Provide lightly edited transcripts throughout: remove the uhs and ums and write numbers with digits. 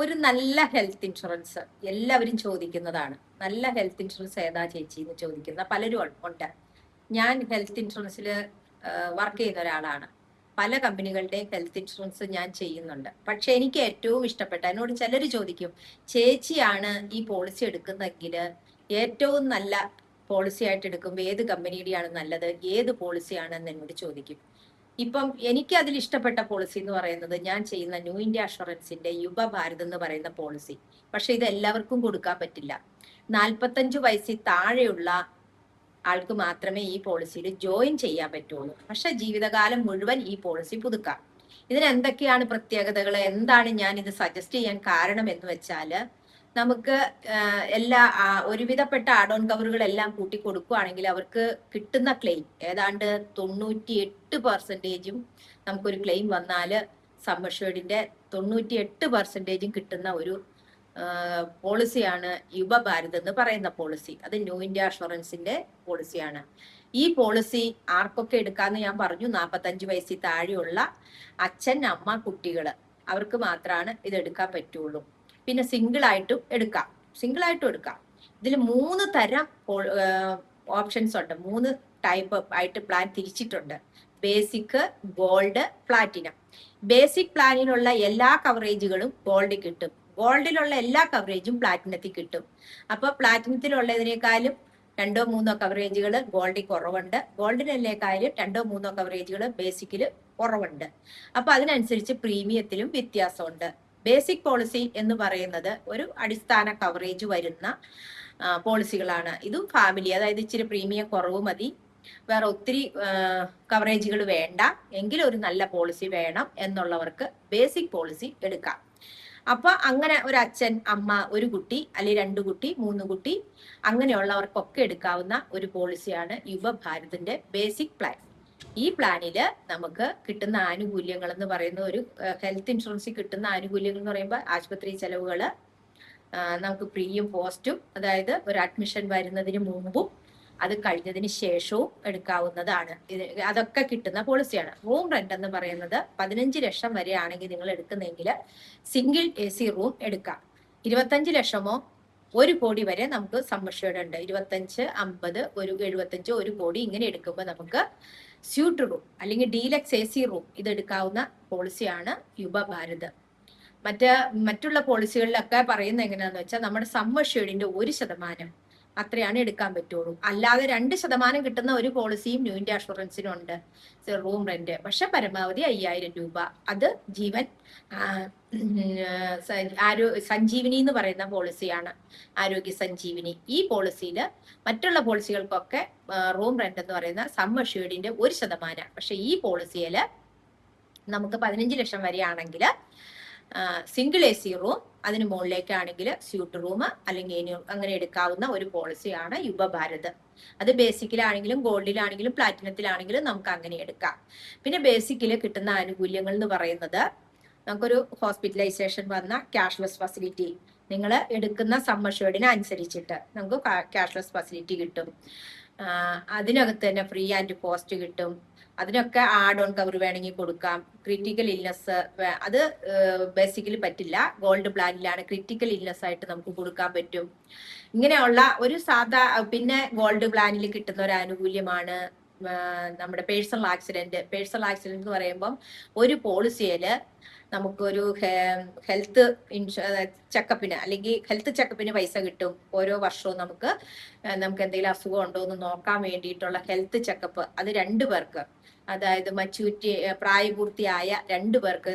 ഒരു നല്ല health insurance എല്ലാവരും ചോദിക്കുന്നതാണ്. നല്ല ഹെൽത്ത് ഇൻഷുറൻസ് ഏതാ ചേച്ചി എന്ന് ചോദിക്കുന്ന പലരും ഉണ്ട്. ഞാൻ ഹെൽത്ത് ഇൻഷുറൻസിൽ വർക്ക് ചെയ്യുന്ന ഒരാളാണ്. പല കമ്പനികളുടെയും ഹെൽത്ത് ഇൻഷുറൻസ് ഞാൻ ചെയ്യുന്നുണ്ട്. പക്ഷെ എനിക്ക് ഏറ്റവും ഇഷ്ടപ്പെട്ട, എന്നോട് ചിലർ ചോദിക്കും, ചേച്ചിയാണ് ഈ പോളിസി എടുക്കുന്നെങ്കിൽ ഏറ്റവും നല്ല പോളിസി ആയിട്ട് എടുക്കുമ്പോൾ ഏത് കമ്പനിയുടെയാണ് നല്ലത്, ഏത് പോളിസിയാണെന്ന് എന്നോട് ചോദിക്കും. ഇപ്പം എനിക്ക് അതിൽ ഇഷ്ടപ്പെട്ട പോളിസി എന്ന് പറയുന്നത് ഞാൻ ചെയ്യുന്ന ന്യൂ ഇന്ത്യ അഷുറൻസിന്റെ യുവഭാരത് എന്ന് പറയുന്ന പോളിസി. പക്ഷെ ഇത് എല്ലാവർക്കും കൊടുക്കാൻ പറ്റില്ല. 45 വയസ്സിൽ താഴെയുള്ള ആൾക്ക് മാത്രമേ ഈ പോളിസിയിൽ ജോയിൻ ചെയ്യാൻ പറ്റുള്ളൂ. പക്ഷെ ജീവിതകാലം മുഴുവൻ ഈ പോളിസി പുതുക്കാം. ഇതിന് എന്തൊക്കെയാണ് പ്രത്യേകതകൾ, എന്താണ് ഞാൻ ഇത് സജസ്റ്റ് ചെയ്യാൻ കാരണം എന്ന് വെച്ചാല്, നമുക്ക് ഒരുവിധപ്പെട്ട ആഡ് ഓൺ കവറുകളെല്ലാം കൂട്ടി കൊടുക്കുകയാണെങ്കിൽ അവർക്ക് കിട്ടുന്ന ക്ലെയിം ഏതാണ്ട് 98% നമുക്കൊരു ക്ലെയിം വന്നാല് സം അഷ്വേർഡിന്റെ 98% കിട്ടുന്ന ഒരു പോളിസിയാണ് യുവഭാരത് എന്ന് പറയുന്ന പോളിസി. അത് ന്യൂ ഇന്ത്യ അഷുറൻസിന്റെ പോളിസിയാണ്. ഈ പോളിസി ആർക്കൊക്കെ എടുക്കാന്ന് ഞാൻ പറഞ്ഞു. 45 വയസ്സിൽ താഴെയുള്ള അച്ഛൻ, അമ്മ, കുട്ടികള്, അവർക്ക് മാത്രമാണ് ഇത് എടുക്കാൻ പറ്റുള്ളൂ. പിന്നെ സിംഗിൾ ആയിട്ടും എടുക്കാം. ഇതിൽ 3 തരം ഓപ്ഷൻസ് ഉണ്ട്. 3 ടൈപ്പ് ആയിട്ട് പ്ലാൻ തിരിച്ചിട്ടുണ്ട്: ബേസിക്, ഗോൾഡ്, പ്ലാറ്റിനം. ബേസിക് പ്ലാനിലുള്ള എല്ലാ കവറേജുകളും ഗോൾഡ് കിട്ടും. ഗോൾഡിലുള്ള എല്ലാ കവറേജും പ്ലാറ്റിനത്തിൽ കിട്ടും. അപ്പൊ പ്ലാറ്റിനത്തിലുള്ളതിനേക്കാളും 2-3 കവറേജുകൾ ഗോൾഡിൽ കുറവുണ്ട്. ഗോൾഡിനല്ലേക്കാളും 2-3 കവറേജുകൾ ബേസിക്കില് കുറവുണ്ട്. അപ്പൊ അതിനനുസരിച്ച് പ്രീമിയത്തിലും വ്യത്യാസമുണ്ട്. ബേസിക് പോളിസി എന്ന് പറയുന്നത് ഒരു അടിസ്ഥാന കവറേജ് വരുന്ന പോളിസികളാണ്. ഇതും ഫാമിലി, അതായത് ഇച്ചിരി പ്രീമിയം കുറവ് മതി, വേറെ ഒത്തിരി കവറേജുകൾ വേണ്ട, എങ്കിലും ഒരു നല്ല പോളിസി വേണം എന്നുള്ളവർക്ക് ബേസിക് പോളിസി എടുക്കാം. അപ്പൊ അങ്ങനെ ഒരു അച്ഛൻ, അമ്മ, ഒരു കുട്ടി അല്ലെങ്കിൽ 2 കുട്ടി, 3 കുട്ടി, അങ്ങനെയുള്ളവർക്കൊക്കെ എടുക്കാവുന്ന ഒരു പോളിസിയാണ് യുവഭാരതിന്റെ ബേസിക് പ്ലാൻ. ഈ പ്ലാനില് നമുക്ക് കിട്ടുന്ന ആനുകൂല്യങ്ങൾ എന്ന് പറയുന്ന, ഒരു ഹെൽത്ത് ഇൻഷുറൻസിൽ കിട്ടുന്ന ആനുകൂല്യങ്ങൾ എന്ന് പറയുമ്പോൾ ആശുപത്രി ചെലവുകള്, നമുക്ക് പ്രീയും പോസ്റ്റും, അതായത് ഒരു അഡ്മിഷൻ വരുന്നതിന് മുമ്പും അത് കഴിഞ്ഞതിന് ശേഷവും എടുക്കാവുന്നതാണ്. അതൊക്കെ കിട്ടുന്ന പോളിസിയാണ്. റൂം റെന്റ് എന്ന് പറയുന്നത് 15 ലക്ഷം വരെ ആണെങ്കിൽ നിങ്ങൾ എടുക്കുന്നെങ്കിൽ സിംഗിൾ AC റൂം എടുക്കാം. 25 ലക്ഷമോ 1 കോടി വരെ നമുക്ക് സം അഷ്വേർഡ് ഉണ്ട്. 25, 50, 75, 1 കോടി ഇങ്ങനെ എടുക്കുമ്പോൾ നമുക്ക് സ്യൂട്ട് റൂം അല്ലെങ്കിൽ ഡീലക്സ് AC റൂം ഇത് എടുക്കാവുന്ന പോളിസിയാണ് യുവഭാരത്. മറ്റുള്ള പോളിസികളിലൊക്കെ പറയുന്നത് എങ്ങനെയാന്ന് വെച്ചാൽ നമ്മുടെ സം അഷ്വേർഡിന്റെ 1% അത്രയാണ് എടുക്കാൻ പറ്റുള്ളൂ. അല്ലാതെ 2% കിട്ടുന്ന ഒരു പോളിസിയും ന്യൂ ഇന്ത്യ അഷുറൻസിനും ഉണ്ട്, റൂം റെന്റ്. പക്ഷെ പരമാവധി 5000 രൂപ. അത് ജീവൻ സഞ്ജീവിനി എന്ന് പറയുന്ന പോളിസിയാണ്, ആരോഗ്യ സഞ്ജീവിനി. ഈ പോളിസിയിൽ മറ്റുള്ള പോളിസികൾക്കൊക്കെ റൂം റെന്റ് എന്ന് പറയുന്ന സം അഷ്വേർഡിന്റെ 1%. പക്ഷെ ഈ പോളിസിയിൽ നമുക്ക് 15 ലക്ഷം വരെയാണെങ്കിൽ സിംഗിൾ AC റൂം, അതിന് മുകളിലേക്കാണെങ്കിൽ സ്യൂട്ട് റൂം അല്ലെങ്കിൽ അങ്ങനെ എടുക്കാവുന്ന ഒരു പോളിസിയാണ് യുവഭാരത്. അത് ബേസിക്കിലാണെങ്കിലും ഗോൾഡിലാണെങ്കിലും പ്ലാറ്റിനത്തിലാണെങ്കിലും നമുക്ക് അങ്ങനെ എടുക്കാം. പിന്നെ ബേസിക്കില് കിട്ടുന്ന ആനുകൂല്യങ്ങൾ എന്ന് പറയുന്നത്, നമുക്കൊരു ഹോസ്പിറ്റലൈസേഷൻ വന്ന ക്യാഷ്ലെസ് ഫെസിലിറ്റി, നിങ്ങൾ എടുക്കുന്ന സം അഷ്വേർഡിന് അനുസരിച്ചിട്ട് നമുക്ക് ക്യാഷ്ലെസ് ഫെസിലിറ്റി കിട്ടും. അതിനകത്ത് തന്നെ ഫ്രീ ആൻഡ് പോസ്റ്റ് കിട്ടും. അതിനൊക്കെ ആഡ് ഓൺ കവർ വേണമെങ്കിൽ കൊടുക്കാം. ക്രിട്ടിക്കൽ ഇൽനെസ് അത് ബേസിക്കലി പറ്റില്ല, ഗോൾഡ് പ്ലാനിലാണ് ക്രിട്ടിക്കൽ ഇൽനെസ് ആയിട്ട് നമുക്ക് കൊടുക്കാൻ പറ്റും. ഇങ്ങനെയുള്ള ഒരു പിന്നെ ഗോൾഡ് പ്ലാനിൽ കിട്ടുന്ന ഒരു ആനുകൂല്യമാണ് നമ്മുടെ പേഴ്സണൽ ആക്സിഡന്റ്. എന്ന് പറയുമ്പം ഒരു പോളിസിയില് നമുക്കൊരു ഹെൽത്ത് ചെക്കപ്പിന് അല്ലെങ്കിൽ ഹെൽത്ത് ചെക്കപ്പിന് പൈസ കിട്ടും. ഓരോ വർഷവും നമുക്ക് എന്തെങ്കിലും അസുഖം ഉണ്ടോ എന്ന് നോക്കാൻ വേണ്ടിയിട്ടുള്ള ഹെൽത്ത് ചെക്കപ്പ്, അത് 2 പേർക്ക്, അതായത് മച്യൂരിറ്റി പ്രായപൂർത്തിയായ 2 പേർക്ക്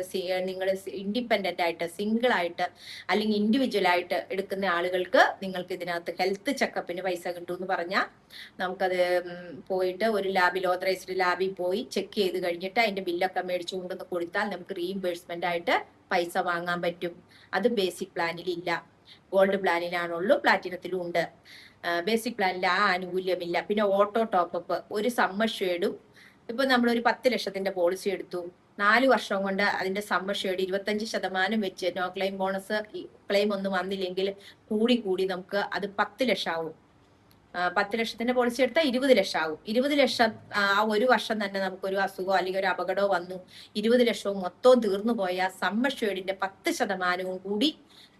നിങ്ങൾ ഇൻഡിപെൻഡന്റ് ആയിട്ട്, സിംഗിൾ ആയിട്ട് അല്ലെങ്കിൽ ഇൻഡിവിജ്വൽ ആയിട്ട് എടുക്കുന്ന ആളുകൾക്ക് നിങ്ങൾക്ക് ഇതിനകത്ത് ഹെൽത്ത് ചെക്കപ്പിന് പൈസ കിട്ടും എന്ന് പറഞ്ഞാൽ നമുക്കത് പോയിട്ട് ഒരു ലാബിൽ, ഓതറൈസ്ഡ് ലാബിൽ പോയി ചെക്ക് ചെയ്ത് കഴിഞ്ഞിട്ട് അതിന്റെ ബില്ലൊക്കെ മേടിച്ചു കൊണ്ടുവന്ന് കൊടുത്താൽ നമുക്ക് റീഇംബേഴ്സ്മെന്റ് ആയിട്ട് പൈസ വാങ്ങാൻ പറ്റും. അത് ബേസിക് പ്ലാനിൽ ഇല്ല, ഗോൾഡ് പ്ലാനിലാണുള്ളൂ, പ്ലാറ്റിനത്തിലും ഉണ്ട്. ബേസിക് പ്ലാനിൽ ആ ആനുകൂല്യമില്ല. പിന്നെ ഓട്ടോ ടോപ്പപ്പ്, ഒരു സം അഷ്വേർഡും ഇപ്പൊ നമ്മൾ ഒരു 10 ലക്ഷത്തിന്റെ പോളിസി എടുത്തു, 4 വർഷം കൊണ്ട് അതിന്റെ സം അഷ്വേർഡ് 25% വെച്ച് നോ ക്ലെയിം ബോണസ് ക്ലെയിം ഒന്നും വന്നില്ലെങ്കിൽ കൂടി നമുക്ക് അത് 10 ലക്ഷം ആവും. 10 ലക്ഷത്തിന്റെ പോളിസി എടുത്താൽ 20 ലക്ഷം ആകും. 20 ലക്ഷം ആ ഒരു വർഷം തന്നെ നമുക്കൊരു അസുഖമോ അല്ലെങ്കിൽ ഒരു അപകടമോ വന്നു 20 ലക്ഷവും മൊത്തവും തീർന്നു പോയാൽ സം അഷ്വേർഡിന്റെ 10% കൂടി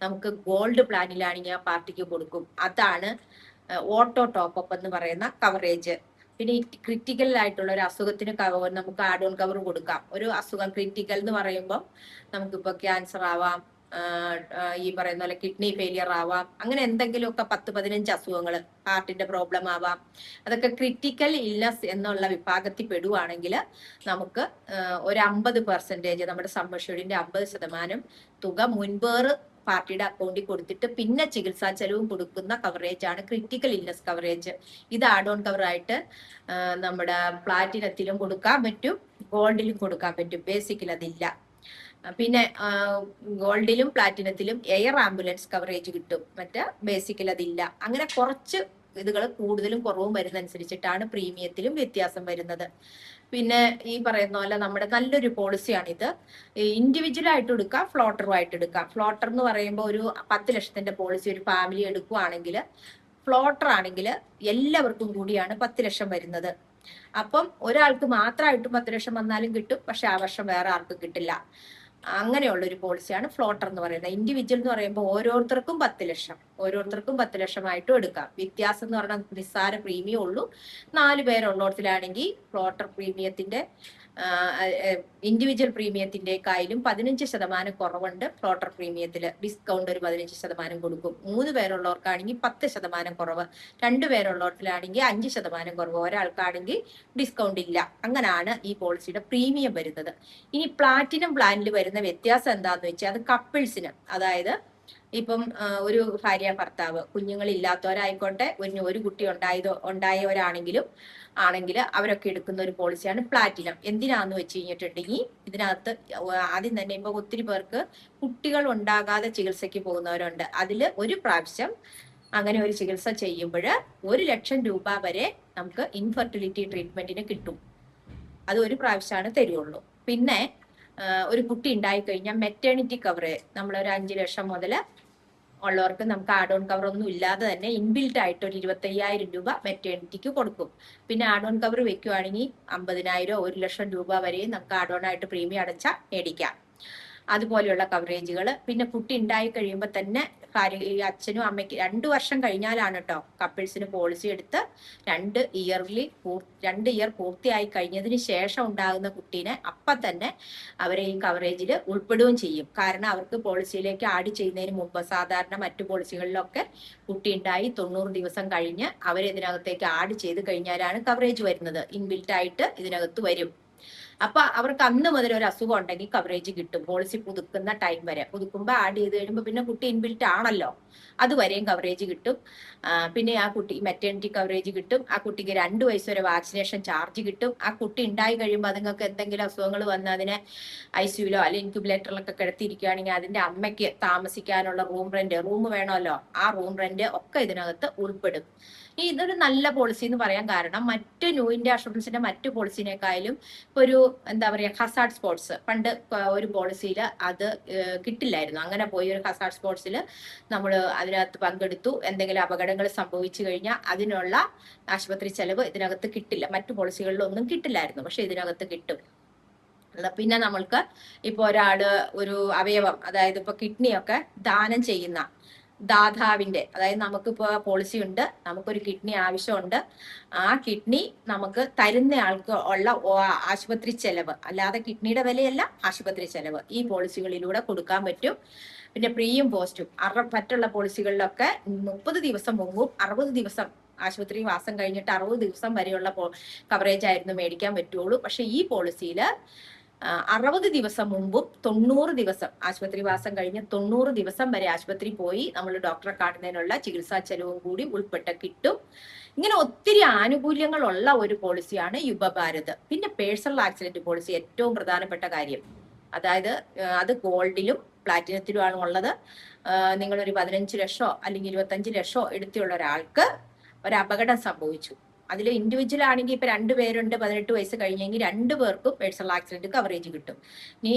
നമുക്ക് ഗോൾഡ് പ്ലാനിലാണെങ്കിൽ ആ പാർട്ടിക്ക് കൊടുക്കും. അതാണ് ഓട്ടോ ടോപ്പ് എന്ന് പറയുന്ന കവറേജ്. പിന്നെ ഈ ക്രിറ്റിക്കൽ ആയിട്ടുള്ള ഒരു അസുഖത്തിന് നമുക്ക് ആഡ് ഓൺ കവർ കൊടുക്കാം. ഒരു അസുഖം ക്രിറ്റിക്കൽ എന്ന് പറയുമ്പോൾ നമുക്കിപ്പോ ക്യാൻസർ ആവാം, ഈ പറയുന്ന പോലെ കിഡ്നി ഫെയിലിയർ ആവാം, അങ്ങനെ എന്തെങ്കിലുമൊക്കെ 10-15 അസുഖങ്ങൾ, ഹാർട്ടിന്റെ പ്രോബ്ലം ആവാം. അതൊക്കെ ക്രിറ്റിക്കൽ ഇൽനെസ് എന്നുള്ള വിഭാഗത്തിൽ പെടുവാണെങ്കിൽ നമുക്ക് ഒരു 50% നമ്മുടെ സം അഷ്വേർഡിന്റെ 50% തുക മുൻപേറ് പാർട്ടിയുടെ അക്കൗണ്ടിൽ കൊടുത്തിട്ട് പിന്നെ ചികിത്സാ ചെലവും കൊടുക്കുന്ന കവറേജ് ആണ് ക്രിറ്റിക്കൽ ഇൽനെസ് കവറേജ്. ഇത് ആഡ് ഓൺ കവർ ആയിട്ട് നമ്മുടെ പ്ലാറ്റിനത്തിലും കൊടുക്കാൻ പറ്റും, ഗോൾഡിലും കൊടുക്കാൻ പറ്റും. ബേസിക്കിൽ അതില്ല. പിന്നെ ഗോൾഡിലും പ്ലാറ്റിനത്തിലും എയർ ആംബുലൻസ് കവറേജ് കിട്ടും, മറ്റേ ബേസിക്കിൽ അതില്ല. അങ്ങനെ കുറച്ച് ഇതുകൾ കൂടുതലും കുറവും വരുന്നതനുസരിച്ചിട്ടാണ് പ്രീമിയത്തിലും വ്യത്യാസം വരുന്നത്. പിന്നെ ഈ പറയുന്ന പോലെ നമ്മുടെ നല്ലൊരു പോളിസിയാണിത്. ഇൻഡിവിജ്വൽ ആയിട്ട് എടുക്കാം, ഫ്ലോട്ടറുമായിട്ട് എടുക്കാം. ഫ്ലോട്ടർ എന്ന് പറയുമ്പോൾ ഒരു 10 ലക്ഷത്തിന്റെ പോളിസി ഒരു ഫാമിലി എടുക്കുവാണെങ്കിൽ, ഫ്ലോട്ടർ ആണെങ്കിൽ എല്ലാവർക്കും കൂടിയാണ് 10 ലക്ഷം വരുന്നത്. അപ്പം ഒരാൾക്ക് മാത്രമായിട്ട് 10 ലക്ഷം വന്നാലും കിട്ടും, പക്ഷെ ആ വർഷം വേറെ ആർക്കും കിട്ടില്ല. അങ്ങനെയുള്ള ഒരു പോളിസിയാണ് ഫ്ലോട്ടർ എന്ന് പറയുന്നത്. ഇൻഡിവിജ്വൽ എന്ന് പറയുമ്പോൾ ഓരോരുത്തർക്കും 10 ലക്ഷം, ഓരോരുത്തർക്കും 10 ലക്ഷമായിട്ടും എടുക്കാം. വ്യത്യാസം എന്ന് പറഞ്ഞാൽ നിസ്സാര പ്രീമിയം ഉള്ളൂ. 4 പേരുള്ളതിലാണെങ്കിൽ ഫ്ലോട്ടർ പ്രീമിയത്തിന്റെ ഇൻഡിവിജ്വൽ പ്രീമിയത്തിന്റെക്കായാലും 15% കുറവുണ്ട്. ഫ്ലോട്ടർ പ്രീമിയത്തിൽ ഡിസ്കൗണ്ട് ഒരു 15% കൊടുക്കും. 3 പേരുള്ളവർക്കാണെങ്കിൽ 10% കുറവ്, 2 പേരുള്ളവർക്കാണെങ്കിൽ 5% കുറവ്, ഒരാൾക്കാണെങ്കിൽ ഡിസ്കൗണ്ട് ഇല്ല. അങ്ങനെയാണ് ഈ പോളിസിയുടെ പ്രീമിയം വരുന്നത്. ഇനി പ്ലാറ്റിനം പ്ലാനിൽ വരുന്ന വ്യത്യാസം എന്താന്ന് വെച്ചാൽ അത് കപ്പിൾസിന്, അതായത് ഇപ്പം ഒരു ഭാര്യ ഭർത്താവ്, കുഞ്ഞുങ്ങളില്ലാത്തവരായിക്കോട്ടെ, ഒരു കുട്ടി ഉണ്ടായവരാണെങ്കിലും അവരൊക്കെ എടുക്കുന്ന ഒരു പോളിസിയാണ് പ്ലാറ്റിനം. എന്തിനാന്ന് വെച്ച് കഴിഞ്ഞിട്ടുണ്ടെങ്കിൽ ഇതിനകത്ത് ആദ്യം തന്നെ ഇപ്പൊ ഒത്തിരി പേർക്ക് കുട്ടികൾ ഉണ്ടാകാതെ ചികിത്സയ്ക്ക് പോകുന്നവരുണ്ട്. അതിൽ ഒരു പ്രാവശ്യം അങ്ങനെ ഒരു ചികിത്സ ചെയ്യുമ്പോൾ 1 ലക്ഷം രൂപ വരെ നമുക്ക് ഇൻഫെർട്ടിലിറ്റി ട്രീറ്റ്മെന്റിന് കിട്ടും. അത് ഒരു പ്രാവശ്യമാണ് തരുള്ളൂ. പിന്നെ ഒരു കുട്ടി ഉണ്ടായി കഴിഞ്ഞാൽ മെറ്റേണിറ്റി കവർ നമ്മളൊരു 5 ലക്ഷം മുതൽ ഉള്ളവർക്ക് നമുക്ക് ആഡ് ഓൺ കവർ ഒന്നും ഇല്ലാതെ തന്നെ ഇൻബിൽറ്റ് ആയിട്ട് ഒരു 25,000 രൂപ മെറ്റേണിറ്റിക്ക് കൊടുക്കും. പിന്നെ ആഡ് ഓൺ കവർ വെക്കുവാണെങ്കിൽ 50,000 1 ലക്ഷം രൂപ വരെയും നമുക്ക് ആഡ് ഓൺ ആയിട്ട് പ്രീമിയം അടച്ചാൽ മേടിക്കാം. അതുപോലെയുള്ള കവറേജുകൾ. പിന്നെ കുട്ടി ഉണ്ടായി കഴിയുമ്പോൾ തന്നെ ഈ അച്ഛനും അമ്മയ്ക്ക് 2 വർഷം കഴിഞ്ഞാലാണ് കേട്ടോ കപ്പിൾസിന് പോളിസി എടുത്ത് 2 ഇയർ പൂർത്തിയായി കഴിഞ്ഞതിന് ശേഷം ഉണ്ടാകുന്ന കുട്ടീനെ അപ്പം തന്നെ അവരെ ഈ കവറേജിൽ ഉൾപ്പെടുകയും ചെയ്യും. കാരണം അവർക്ക് പോളിസിയിലേക്ക് ആഡ് ചെയ്യുന്നതിന് മുമ്പ് സാധാരണ മറ്റു പോളിസികളിലൊക്കെ കുട്ടി ഉണ്ടായി 90 ദിവസം കഴിഞ്ഞ് അവരിതിനകത്തേക്ക് ആഡ് ചെയ്ത് കഴിഞ്ഞാലാണ് കവറേജ് വരുന്നത്. ഇൻബിൽറ്റ് ആയിട്ട് ഇതിനകത്ത് വരും. അപ്പൊ അവർക്ക് അന്ന് മുതൽ ഒരു അസുഖം ഉണ്ടെങ്കിൽ കവറേജ് കിട്ടും. പോളിസി പുതുക്കുന്ന ടൈം വരെ. പുതുക്കുമ്പോൾ ആഡ് ചെയ്ത് കഴിയുമ്പോൾ പിന്നെ കുട്ടി ഇൻബിൽറ്റ് ആണല്ലോ, അതുവരെയും കവറേജ് കിട്ടും. പിന്നെ ആ കുട്ടി മെറ്റേണിറ്റി കവറേജ് കിട്ടും. ആ കുട്ടിക്ക് 2 വയസ്സ് വരെ വാക്സിനേഷൻ ചാർജ് കിട്ടും. ആ കുട്ടി ഉണ്ടായി കഴിയുമ്പോൾ അതുങ്ങൾക്ക് എന്തെങ്കിലും അസുഖങ്ങൾ വന്ന് അതിനെ ICUലോ അല്ലെങ്കിൽ ഇൻക്യുബേറ്ററിലൊക്കെ കിടത്തിയിരിക്കുകയാണെങ്കിൽ അതിന്റെ അമ്മയ്ക്ക് താമസിക്കാനുള്ള റൂം വേണമല്ലോ, ആ റൂം റെന്റ് ഒക്കെ ഇതിനകത്ത് ഉൾപ്പെടും. ഇതൊരു നല്ല പോളിസി എന്ന് പറയാൻ കാരണം മറ്റ് ന്യൂ ഇന്ത്യ അഷുറൻസിന്റെ മറ്റു പോളിസിനേക്കാളും ഇപ്പൊ ഒരു എന്താ പറയാ ഹസാർഡ് സ്പോർട്സ് പണ്ട് ഒരു പോളിസിയിൽ അത് കിട്ടില്ലായിരുന്നു. അങ്ങനെ പോയി ഒരു ഹസാർഡ് സ്പോർട്സിൽ നമ്മൾ അതിനകത്ത് പങ്കെടുത്തു, എന്തെങ്കിലും അപകടങ്ങൾ സംഭവിച്ചു കഴിഞ്ഞാൽ അതിനുള്ള ആശുപത്രി ചെലവ് ഇതിനകത്ത് കിട്ടില്ല. മറ്റു പോളിസികളിലൊന്നും കിട്ടില്ലായിരുന്നു, പക്ഷെ ഇതിനകത്ത് കിട്ടും. പിന്നെ നമ്മൾക്ക് ഇപ്പൊ ഒരാള് ഒരു അവയവം, അതായത് ഇപ്പൊ കിഡ്നിയൊക്കെ ദാനം ചെയ്യുന്ന ദാതാവിന്റെ, അതായത് നമുക്കിപ്പോ പോളിസി ഉണ്ട്, നമുക്കൊരു കിഡ്നി ആവശ്യമുണ്ട്, ആ കിഡ്നി നമുക്ക് തരുന്ന ആൾക്ക് ഉള്ള ആശുപത്രി ചെലവ്, അല്ലാതെ കിഡ്നിയുടെ വിലയല്ല, ആശുപത്രി ചെലവ് ഈ പോളിസികളിലൂടെ കൊടുക്കാൻ പറ്റും. പിന്നെ പ്രീയും പോസ്റ്റും മറ്റുള്ള പോളിസികളിലൊക്കെ 30 ദിവസം മുമ്പും 60 ദിവസം ആശുപത്രി വാസം കഴിഞ്ഞിട്ട് 60 ദിവസം വരെയുള്ള കവറേജ് ആയിരുന്നു മേടിക്കാൻ പറ്റുള്ളൂ. പക്ഷെ ഈ പോളിസിയിൽ 60 ദിവസം മുമ്പും 90 ദിവസം ആശുപത്രി വാസം കഴിഞ്ഞ് 90 ദിവസം വരെ ആശുപത്രി പോയി നമ്മൾ ഡോക്ടറെ കാണുന്നതിനുള്ള ചികിത്സാ ചെലവും കൂടി ഉൾപ്പെട്ട് കിട്ടും. ഇങ്ങനെ ഒത്തിരി ആനുകൂല്യങ്ങളുള്ള ഒരു പോളിസിയാണ് യുവഭാരത്. പിന്നെ പേഴ്സണൽ ആക്സിഡന്റ് പോളിസി ഏറ്റവും പ്രധാനപ്പെട്ട കാര്യം, അതായത് അത് ഗോൾഡിലും പ്ലാറ്റിനത്തിലുമാണ് ഉള്ളത്. നിങ്ങളൊരു 15 ലക്ഷമോ അല്ലെങ്കിൽ 25 ലക്ഷമോ എടുത്തുള്ള ഒരാൾക്ക് ഒരു അപകടം സംഭവിച്ചു, അതിൽ ഇൻഡിവിജ്വൽ ആണെങ്കിൽ ഇപ്പൊ 2 പേരുണ്ട് 18 വയസ്സ് കഴിഞ്ഞെങ്കിൽ 2 പേർക്കും പേഴ്സണൽ ആക്സിഡന്റ് കവറേജ് കിട്ടും. ഇനി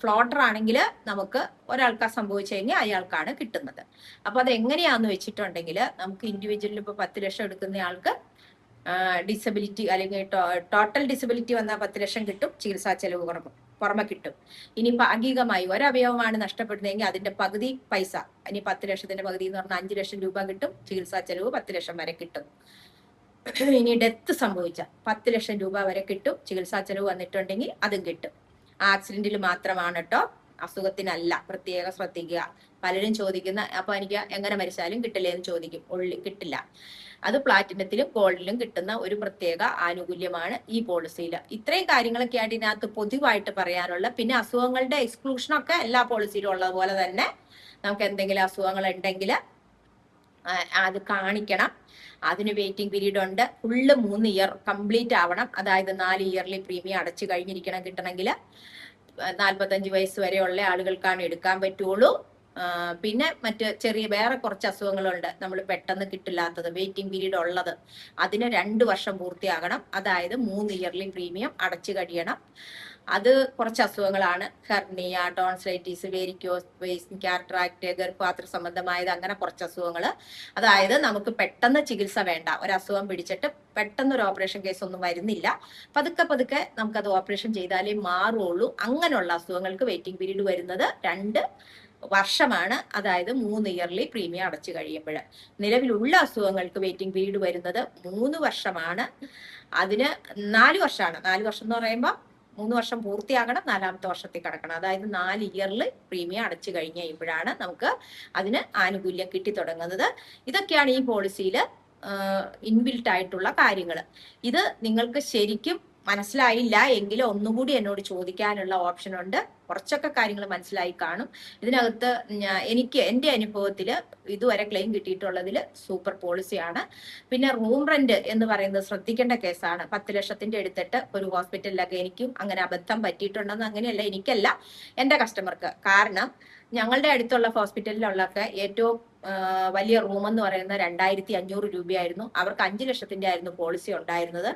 ഫ്ലോട്ടർ ആണെങ്കിൽ നമുക്ക് ഒരാൾക്ക് സംഭവിച്ചു കഴിഞ്ഞാൽ അയാൾക്കാണ് കിട്ടുന്നത്. അപ്പൊ അത് എങ്ങനെയാന്ന് വെച്ചിട്ടുണ്ടെങ്കിൽ നമുക്ക് ഇൻഡിവിജ്വലിൽ ഇപ്പൊ 10 ലക്ഷം എടുക്കുന്ന ആൾക്ക് ഡിസബിലിറ്റി അല്ലെങ്കിൽ ടോട്ടൽ ഡിസബിലിറ്റി വന്നാൽ 10 ലക്ഷം കിട്ടും, ചികിത്സാ ചെലവ് പുറമെ കിട്ടും. ഇനി ഭാഗികമായി ഒരവയവമാണ് നഷ്ടപ്പെടുന്നതെങ്കിൽ അതിന്റെ പകുതി പൈസ, ഇനി 10 ലക്ഷത്തിന്റെ പകുതി എന്ന് പറഞ്ഞാൽ 5 ലക്ഷം രൂപ കിട്ടും, ചികിത്സാ ചെലവ് 10 ലക്ഷം വരെ കിട്ടും. ഇനി ഡെത്ത് സംഭവിച്ച 10 ലക്ഷം രൂപ വരെ കിട്ടും, ചികിത്സാ ചെലവ് വന്നിട്ടുണ്ടെങ്കിൽ അതും കിട്ടും. ആക്സിഡന്റിൽ മാത്രമാണ് കേട്ടോ, അസുഖത്തിനല്ല, പ്രത്യേകം ശ്രദ്ധിക്കുക. പലരും ചോദിക്കുന്ന അപ്പൊ എനിക്ക് എങ്ങനെ മരിച്ചാലും കിട്ടില്ലേ എന്ന് ചോദിക്കും. കിട്ടില്ല. അത് പ്ലാറ്റിനത്തിലും ഗോൾഡിലും കിട്ടുന്ന ഒരു പ്രത്യേക ആനുകൂല്യമാണ് ഈ പോളിസിയിൽ. ഇത്രയും കാര്യങ്ങളൊക്കെയാണ് ഇതിനകത്ത് പൊതുവായിട്ട് പറയാനുള്ള. പിന്നെ അസുഖങ്ങളുടെ എക്സ്ക്ലൂഷനൊക്കെ എല്ലാ പോളിസിയിലും ഉള്ളതുപോലെ തന്നെ നമുക്ക് എന്തെങ്കിലും അസുഖങ്ങൾ ഉണ്ടെങ്കിൽ അത് കാണിക്കണം. അതിന് വെയിറ്റിംഗ് പീരീഡ് ഉണ്ട്. ഫുള്ള് 3 ഇയർ കംപ്ലീറ്റ് ആവണം. അതായത് 4 ഇയർലി പ്രീമിയം അടച്ചു കഴിഞ്ഞിരിക്കണം കിട്ടണമെങ്കിൽ. 45 വയസ്സ് വരെയുള്ള ആളുകൾക്കാണ് എടുക്കാൻ പറ്റുള്ളൂ. പിന്നെ മറ്റ് ചെറിയ വേറെ കുറച്ച് അസുഖങ്ങളുണ്ട് നമ്മൾ പെട്ടെന്ന് കിട്ടില്ലാത്തത്, വെയിറ്റിംഗ് പീരീഡ് ഉള്ളത്. അതിന് 2 വർഷം പൂർത്തിയാകണം. അതായത് 3 ഇയർലി പ്രീമിയം അടച്ചു കഴിയണം. അത് കുറച്ച് അസുഖങ്ങളാണ്: hernia, tonsillitis, varicose vein, cataract, ഗർഭപാത്ര സംബന്ധമായത്, അങ്ങനെ കുറച്ച് അസുഖങ്ങൾ. അതായത് നമുക്ക് പെട്ടെന്ന് ചികിത്സ വേണ്ട, ഒരു അസുഖം പിടിച്ചിട്ട് പെട്ടെന്ന് ഒരു ഓപ്പറേഷൻ കേസ് ഒന്നും വരുന്നില്ല, പതുക്കെ പതുക്കെ നമുക്കത് ഓപ്പറേഷൻ ചെയ്താലേ മാറുള്ളൂ. അങ്ങനെയുള്ള അസുഖങ്ങൾക്ക് വെയിറ്റിംഗ് പീരീഡ് വരുന്നത് 2 വർഷമാണ്. അതായത് 3 ഇയർലി പ്രീമിയം അടച്ചു കഴിയുമ്പോൾ. നിലവിലുള്ള അസുഖങ്ങൾക്ക് വെയിറ്റിംഗ് പീരീഡ് വരുന്നത് 3 വർഷമാണ്. അതിന് 4 വർഷമാണ്. 4 വർഷം എന്ന് പറയുമ്പോൾ 3 വർഷം പൂർത്തിയാകണം, 4ാമത്തെ വർഷത്തിൽ കിടക്കണം. അതായത് 4 ഇയറിൽ പ്രീമിയം അടച്ചു കഴിഞ്ഞ് കഴിയുമ്പോഴാണ് നമുക്ക് അതിന് ആനുകൂല്യം കിട്ടി തുടങ്ങുന്നത്. ഇതൊക്കെയാണ് ഈ പോളിസിയിൽ ഇൻബിൽട്ട് ആയിട്ടുള്ള കാര്യങ്ങൾ. ഇത് നിങ്ങൾക്ക് ശരിക്കും മനസ്സിലായില്ല എങ്കിൽ ഒന്നുകൂടി എന്നോട് ചോദിക്കാനുള്ള ഓപ്ഷൻ ഉണ്ട്. കുറച്ചൊക്കെ കാര്യങ്ങൾ മനസ്സിലായി കാണും. ഇതിനകത്ത് എൻ്റെ അനുഭവത്തിൽ ഇതുവരെ ക്ലെയിം കിട്ടിയിട്ടുള്ളതിൽ സൂപ്പർ പോളിസിയാണ്. പിന്നെ റൂം റെന്റ് എന്ന് പറയുന്നത് ശ്രദ്ധിക്കേണ്ട കേസാണ്. 10 ലക്ഷത്തിന്റെ എടുത്തിട്ട് ഒരു ഹോസ്പിറ്റലിലൊക്കെ എനിക്കും അങ്ങനെ അബദ്ധം പറ്റിയിട്ടുണ്ടെന്ന്. അങ്ങനെയല്ല, എനിക്കല്ല, എൻ്റെ കസ്റ്റമർക്ക്. കാരണം ഞങ്ങളുടെ അടുത്തുള്ള ഹോസ്പിറ്റലിലുള്ളൊക്കെ ഏറ്റവും വലിയ റൂം എന്ന് പറയുന്നത് 2500 രൂപയായിരുന്നു. അവർക്ക് 5 ലക്ഷത്തിന്റെ ആയിരുന്നു പോളിസി ഉണ്ടായിരുന്നത്.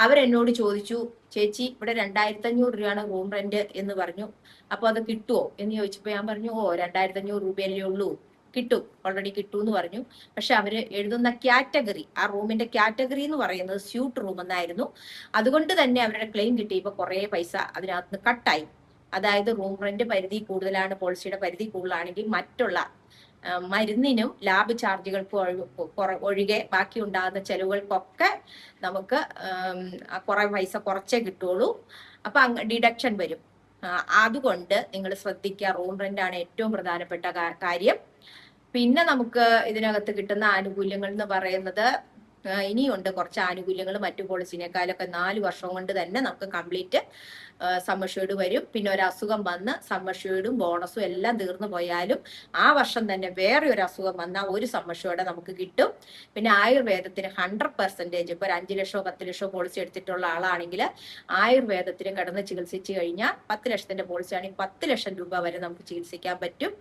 അവരെന്നോട് ചോദിച്ചു, ചേച്ചി ഇവിടെ 2500 രൂപയാണ് റൂം റെന്റ് എന്ന് പറഞ്ഞു, അപ്പൊ അത് കിട്ടുമോ എന്ന് ചോദിച്ചപ്പോ ഞാൻ പറഞ്ഞു, 2500 രൂപയല്ലേ ഉള്ളൂ, കിട്ടും, ഓൾറെഡി കിട്ടും എന്ന് പറഞ്ഞു. പക്ഷെ അവര് എഴുതുന്ന കാറ്റഗറി, ആ റൂമിന്റെ കാറ്റഗറി എന്ന് പറയുന്നത് സ്യൂട്ട് റൂം എന്നായിരുന്നു. അതുകൊണ്ട് തന്നെ അവരുടെ ക്ലെയിം കിട്ടിയപ്പോ കുറെ പൈസ അതിനകത്ത് കട്ടായി. അതായത് റൂം റെന്റ് പരിധി കൂടുതലാണ്, പോളിസിയുടെ പരിധി കൂടുതലാണെങ്കിൽ മറ്റുള്ള മരുന്നിനും ലാബ് ചാർജുകൾക്കും ഒഴികെ ബാക്കി ഉണ്ടാകുന്ന ചെലവുകൾക്കൊക്കെ നമുക്ക് കുറെ പൈസ കുറച്ചേ കിട്ടുള്ളൂ. അപ്പൊ ഡിഡക്ഷൻ വരും. അതുകൊണ്ട് നിങ്ങൾ ശ്രദ്ധിക്കുക, റൂം റെന്റ് ആണ് ഏറ്റവും പ്രധാനപ്പെട്ട കാര്യം. പിന്നെ നമുക്ക് ഇതിനകത്ത് കിട്ടുന്ന ആനുകൂല്യങ്ങൾ എന്ന് പറയുന്നത് ഇനിയുണ്ട് കുറച്ച് ആനുകൂല്യങ്ങൾ. മറ്റു പോളിസിനേക്കാളൊക്കെ 4 വർഷം കൊണ്ട് തന്നെ നമുക്ക് കംപ്ലീറ്റ് സമ്മർഷ്യൂർഡ് വരും. പിന്നെ ഒരു അസുഖം വന്ന് സമ്മർഷ്യൂർഡും ബോണസും എല്ലാം തീർന്നു പോയാലും ആ വർഷം തന്നെ വേറെ ഒരു അസുഖം വന്നാൽ ഒരു സമ്മർഷ്യൂർഡ് നമുക്ക് കിട്ടും. പിന്നെ ആയുർവേദത്തിന് 100%, ഇപ്പൊ 5 ലക്ഷമോ 10 ലക്ഷമോ പോളിസി എടുത്തിട്ടുള്ള ആളാണെങ്കിൽ ആയുർവേദത്തിന് കിടന്ന് ചികിത്സിച്ചു കഴിഞ്ഞാൽ 10 ലക്ഷത്തിന്റെ പോളിസി ആണെങ്കിൽ 10 ലക്ഷം രൂപ വരെ നമുക്ക് ചികിത്സിക്കാൻ പറ്റും.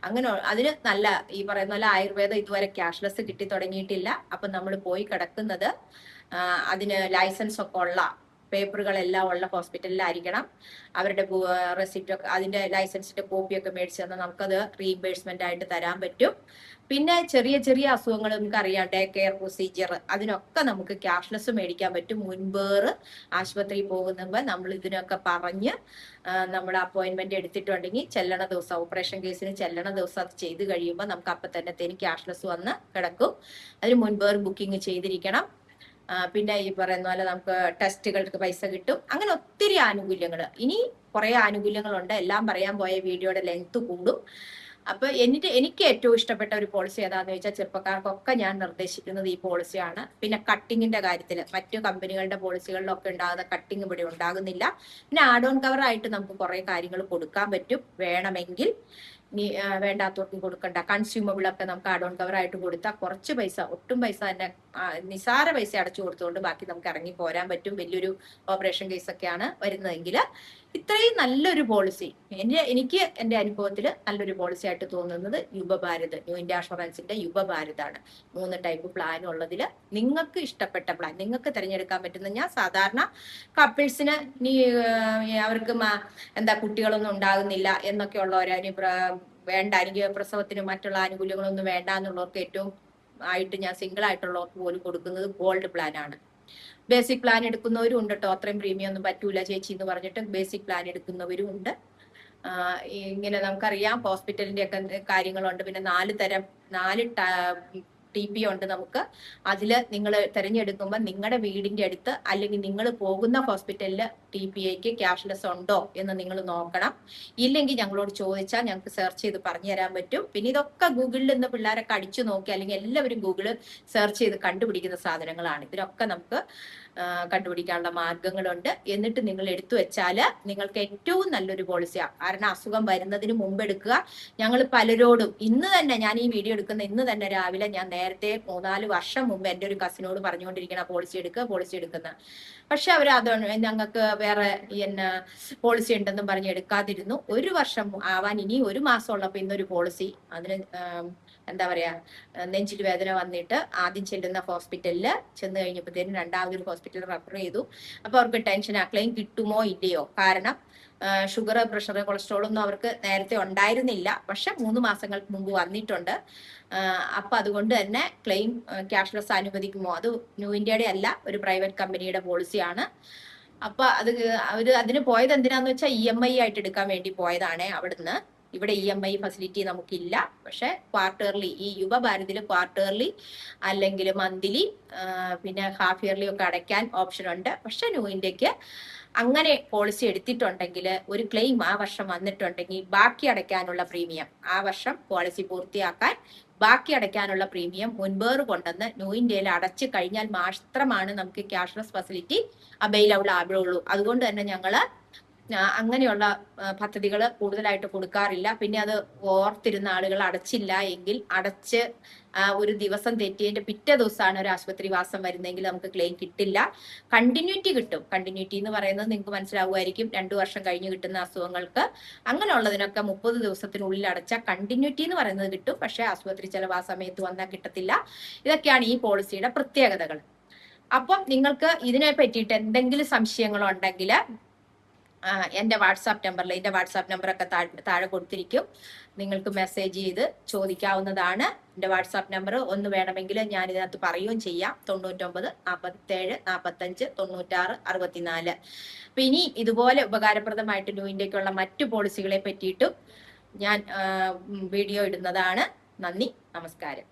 അങ്ങനെ അതിന് നല്ല ഈ പറയുന്ന പോലെ ആയുർവേദം ഇതുവരെ ക്യാഷ്ലെസ് കിട്ടി തുടങ്ങിയിട്ടില്ല. അപ്പൊ നമ്മൾ പോയി കിടക്കുന്നത് അതിന് ലൈസൻസ് ഒക്കെ ഉള്ള പേപ്പറുകളെല്ലാം ഉള്ള ഹോസ്പിറ്റലിലായിരിക്കണം. അവരുടെ റെസിപ്റ്റ് ഒക്കെ, അതിന്റെ ലൈസൻസിന്റെ കോപ്പിയൊക്കെ മേടിച്ച് തന്നാൽ നമുക്കത് റീഇംബേഴ്സ്മെന്റ് ആയിട്ട് തരാൻ പറ്റും. പിന്നെ ചെറിയ ചെറിയ അസുഖങ്ങൾ നമുക്കറിയാം, ഡേ കെയർ പ്രൊസീജിയർ, അതിനൊക്കെ നമുക്ക് ക്യാഷ്ലെസ് മേടിക്കാൻ പറ്റും. മുൻപേറ് ആശുപത്രിയിൽ പോകുമ്പോൾ നമ്മൾ ഇതിനൊക്കെ പറഞ്ഞ് നമ്മൾ അപ്പോയിന്റ്മെന്റ് എടുത്തിട്ടുണ്ടെങ്കിൽ ചെല്ലണ ദിവസം, ഓപ്പറേഷൻ കേസിന് ചെല്ലണ ദിവസം അത് ചെയ്ത് കഴിയുമ്പോൾ നമുക്ക് അപ്പം തന്നെ ക്യാഷ്ലെസ് വന്ന് കിടക്കും. അതിന് മുൻപേറ് ബുക്കിംഗ് ചെയ്തിരിക്കണം. പിന്നെ ഈ പറയുന്ന പോലെ നമുക്ക് ടെസ്റ്റുകൾക്ക് പൈസ കിട്ടും. അങ്ങനെ ഒത്തിരി ആനുകൂല്യങ്ങൾ, ഇനി കുറെ ആനുകൂല്യങ്ങളുണ്ട്. എല്ലാം പറയാൻ പോയ വീഡിയോയുടെ ലെങ്ത് കൂടും. അപ്പൊ എനിക്ക് ഏറ്റവും ഇഷ്ടപ്പെട്ട ഒരു പോളിസി ഏതാന്ന് ചോദിച്ചാൽ ചെറുപ്പക്കാർക്കൊക്കെ ഞാൻ നിർദ്ദേശിക്കുന്നത് ഈ പോളിസിയാണ്. പിന്നെ കട്ടിങ്ങിന്റെ കാര്യത്തിൽ മറ്റു കമ്പനികളുടെ പോളിസികളിലൊക്കെ ഉണ്ടാകുന്ന കട്ടിങ് ഇവിടെ ഉണ്ടാകുന്നില്ല. പിന്നെ ആഡ് ഓൺ കവർ ആയിട്ട് നമുക്ക് കുറെ കാര്യങ്ങൾ കൊടുക്കാൻ പറ്റും വേണമെങ്കിൽ. വേണ്ടാത്തവർക്ക് കൊടുക്കണ്ട. കൺസ്യൂമബിൾ ഒക്കെ നമുക്ക് ആഡ് ഓൺ കവർ ആയിട്ട് കൊടുത്താൽ കുറച്ച് പൈസ, ഒട്ടും പൈസ തന്നെ, നിസാര പൈസ അടച്ചു കൊടുത്തുകൊണ്ട് ബാക്കി നമുക്ക് ഇറങ്ങി പോരാൻ പറ്റും. വലിയൊരു ഓപ്പറേഷൻ കേസൊക്കെയാണ് വരുന്നതെങ്കിൽ ഇത്രയും നല്ലൊരു പോളിസി എനിക്ക് എന്റെ അനുഭവത്തിൽ നല്ലൊരു പോളിസി ആയിട്ട് തോന്നുന്നത് യുവഭാരത്, ന്യൂ ഇന്ത്യ അഷുറൻസിന്റെ യുവഭാരതാണ്. 3 ടൈപ്പ് പ്ലാൻ ഉള്ളതിൽ നിങ്ങൾക്ക് ഇഷ്ടപ്പെട്ട പ്ലാൻ നിങ്ങൾക്ക് തിരഞ്ഞെടുക്കാൻ പറ്റുന്ന, ഞാൻ സാധാരണ കപ്പിൾസിന് അവർക്ക് കുട്ടികളൊന്നും ഉണ്ടാകുന്നില്ല എന്നൊക്കെ ഉള്ളവരതിന് വേണ്ട, എനിക്ക് പ്രസവത്തിന് മറ്റുള്ള ആനുകൂല്യങ്ങളൊന്നും വേണ്ട എന്നുള്ളവർക്ക് ഏറ്റവും ആയിട്ട് ഞാൻ സിംഗിൾ ആയിട്ടുള്ളവർക്ക് പോലും കൊടുക്കുന്നത് ഗോൾഡ് പ്ലാൻ ആണ്. ബേസിക് പ്ലാൻ എടുക്കുന്നവരും ഉണ്ട് കേട്ടോ. അത്രയും പ്രീമിയം ഒന്നും പറ്റൂല ചേച്ചി എന്ന് പറഞ്ഞിട്ട് ബേസിക് പ്ലാൻ എടുക്കുന്നവരും ഉണ്ട്. ഇങ്ങനെ നമുക്കറിയാം ഹോസ്പിറ്റലിന്റെ ഒക്കെ കാര്യങ്ങളുണ്ട്. പിന്നെ 4 TP ഉണ്ട് നമുക്ക്. അതിൽ നിങ്ങൾ തിരഞ്ഞെടുക്കുമ്പോൾ നിങ്ങളുടെ വീടിന്റെ അടുത്ത് അല്ലെങ്കിൽ നിങ്ങൾ പോകുന്ന ഹോസ്പിറ്റലിൽ TPAക്ക് ക്യാഷ്ലെസ് ഉണ്ടോ എന്ന് നിങ്ങൾ നോക്കണം. ഇല്ലെങ്കിൽ ഞങ്ങളോട് ചോദിച്ചാൽ ഞങ്ങൾക്ക് സെർച്ച് ചെയ്ത് പറഞ്ഞു തരാൻ പറ്റും. പിന്നെ ഇതൊക്കെ ഗൂഗിളിൽ നിന്ന് പിള്ളേരൊക്കെ അടിച്ചു നോക്കി, അല്ലെങ്കിൽ എല്ലാവരും ഗൂഗിള് സെർച്ച് ചെയ്ത് കണ്ടുപിടിക്കുന്ന സാധനങ്ങളാണ്. ഇതിനൊക്കെ നമുക്ക് കണ്ടുപിടിക്കാനുള്ള മാർഗങ്ങളുണ്ട്. എന്നിട്ട് നിങ്ങൾ എടുത്തു വെച്ചാൽ നിങ്ങൾക്ക് ഏറ്റവും നല്ലൊരു പോളിസിയാണ്. കാരണം അസുഖം വരുന്നതിന് മുമ്പ് എടുക്കുക. ഞങ്ങൾ പലരോടും ഇന്ന് തന്നെ, ഞാൻ ഈ വീഡിയോ എടുക്കുന്ന ഇന്ന് തന്നെ രാവിലെ ഞാൻ നേരത്തെ 3-4 വർഷം മുമ്പ് എൻ്റെ ഒരു കസിനോട് പറഞ്ഞുകൊണ്ടിരിക്കണം പോളിസി എടുക്കുന്ന. പക്ഷെ അവർ ഞങ്ങൾക്ക് വേറെ പോളിസി ഉണ്ടെന്നും പറഞ്ഞ് എടുക്കാതിരുന്നു. 1 വർഷം ആവാൻ ഇനി 1 മാസം ഉള്ളപ്പോൾ ഇന്നൊരു പോളിസി, അതിന് നെഞ്ചിൽ വേദന വന്നിട്ട് ആദ്യം ചെല്ലുന്ന ഹോസ്പിറ്റലിൽ ചെന്ന് കഴിഞ്ഞപ്പോഴത്തേനും രണ്ടാമതൊരു ഹോസ്പിറ്റലിൽ റെഫർ ചെയ്തു. അപ്പൊ അവർക്ക് ടെൻഷൻ, ക്ലെയിം കിട്ടുമോ ഇല്ലയോ. കാരണം ഷുഗർ, പ്രഷർ, കൊളസ്ട്രോൾ ഒന്നും അവർക്ക് നേരത്തെ ഉണ്ടായിരുന്നില്ല. പക്ഷെ 3 മാസങ്ങൾക്ക് മുമ്പ് വന്നിട്ടുണ്ട്. അപ്പൊ അതുകൊണ്ട് തന്നെ ക്ലെയിം ക്യാഷ്ലെസ് അനുവദിക്കുമോ. അത് ന്യൂ ഇന്ത്യയുടെ അല്ല, ഒരു പ്രൈവറ്റ് കമ്പനിയുടെ പോളിസിയാണ്. അപ്പൊ അതിന് പോയത് എന്തിനാന്ന് വെച്ചാൽ EMI ആയിട്ട് എടുക്കാൻ വേണ്ടി പോയതാണ് അവിടുന്ന്. ഇവിടെ EMI ഫെസിലിറ്റി നമുക്കില്ല. പക്ഷെ ക്വാർട്ടർലി, ഈ യുവഭാരതിൽ ക്വാർട്ടർലി അല്ലെങ്കിൽ മന്ത്ലി പിന്നെ ഹാഫ് ഇയർലി ഒക്കെ അടയ്ക്കാൻ ഓപ്ഷൻ ഉണ്ട്. പക്ഷെ ന്യൂ ഇന്ത്യക്ക് അങ്ങനെ പോളിസി എടുത്തിട്ടുണ്ടെങ്കിൽ ഒരു ക്ലെയിം ആ വർഷം വന്നിട്ടുണ്ടെങ്കിൽ ബാക്കി അടയ്ക്കാനുള്ള പ്രീമിയം, ആ വർഷം പോളിസി പൂർത്തിയാക്കാൻ ബാക്കി അടയ്ക്കാനുള്ള പ്രീമിയം മുൻപേറ് കൊണ്ടുവന്ന് ന്യൂ ഇന്ത്യയിൽ അടച്ചു കഴിഞ്ഞാൽ മാത്രമാണ് നമുക്ക് ക്യാഷ്ലെസ് ഫെസിലിറ്റി അവൈലബിൾ ആവുള്ളൂ. അതുകൊണ്ട് തന്നെ ഞങ്ങള് അങ്ങനെയുള്ള പദ്ധതികൾ കൂടുതലായിട്ട് കൊടുക്കാറില്ല. പിന്നെ അത് ഓർത്തിരുന്ന ആളുകൾ അടച്ചില്ല എങ്കിൽ അടച്ച് ഒരു ദിവസം തെറ്റിയതിന്റെ പിറ്റേ ദിവസമാണ് ഒരു ആശുപത്രി വാസം വരുന്നതെങ്കിൽ നമുക്ക് ക്ലെയിം കിട്ടില്ല. കണ്ടിന്യൂറ്റി കിട്ടും. കണ്ടിന്യൂറ്റി എന്ന് പറയുന്നത് നിങ്ങൾക്ക് മനസ്സിലാവുമായിരിക്കും. 2 വർഷം കഴിഞ്ഞ് കിട്ടുന്ന അസുഖങ്ങൾക്ക്, അങ്ങനെയുള്ളതിനൊക്കെ 30 ദിവസത്തിനുള്ളിൽ അടച്ച കണ്ടിന്യൂറ്റി എന്ന് പറയുന്നത് കിട്ടും. പക്ഷെ ആശുപത്രി ചെലവ് ആ സമയത്ത് വന്നാൽ കിട്ടത്തില്ല. ഇതൊക്കെയാണ് ഈ പോളിസിയുടെ പ്രത്യേകതകൾ. അപ്പം നിങ്ങൾക്ക് ഇതിനെ പറ്റിയിട്ട് എന്തെങ്കിലും സംശയങ്ങളുണ്ടെങ്കിൽ എൻ്റെ വാട്സാപ്പ് നമ്പറിൽ, എൻ്റെ വാട്സാപ്പ് നമ്പറൊക്കെ താഴെ കൊടുത്തിരിക്കും. നിങ്ങൾക്ക് മെസ്സേജ് ചെയ്ത് ചോദിക്കാവുന്നതാണ്. എൻ്റെ വാട്സാപ്പ് നമ്പർ ഒന്ന് വേണമെങ്കിൽ ഞാൻ ഇതിനകത്ത് പറയുകയും ചെയ്യാം. 99 47 45 96 64. അപ്പൊ ഇനി ഇതുപോലെ ഉപകാരപ്രദമായിട്ട് ന്യൂ ഇന്ത്യക്കുള്ള മറ്റു പോളിസികളെ പറ്റിയിട്ടും ഞാൻ വീഡിയോ ഇടുന്നതാണ്. നന്ദി, നമസ്കാരം.